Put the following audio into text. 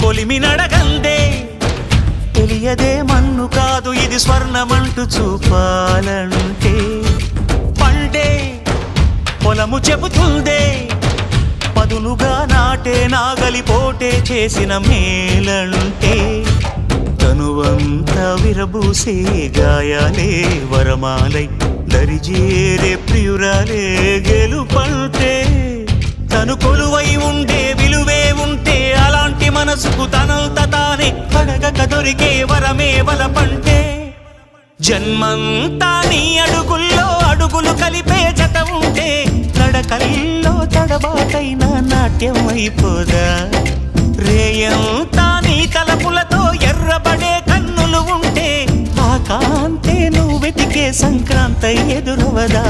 కొలిమి నడగందే తెలియదే మన్ను కాదు ఇది స్వర్ణమంటూ చూపాలంటే పండే పొలము చెబుతుందే పదునుగా నాటే నాగలిపోటే చేసిన మేలంటే తనువంతా విరబూసే గాయాలే వరమాలై దరిజేరే ప్రియురాలే గెలుపంటే తను కొలువై ఉండే విలువే ఉంటే అలాంటి మనసుకు తనంత తానే అడగక దొరికే వరమే వలపంటే జన్మంతా నీ అడుగుల్లో అడుగులు కలిపే జత ఉంటే నడకల్లో తడబాటైన నాట్యం అయిపోదా రేయంతా నీ తలపులతో ఎర్రబడే కన్నులు ఉంటే ఆ కాంతే నువ్వు వెతికే సంక్రాంతి ఎదురవదా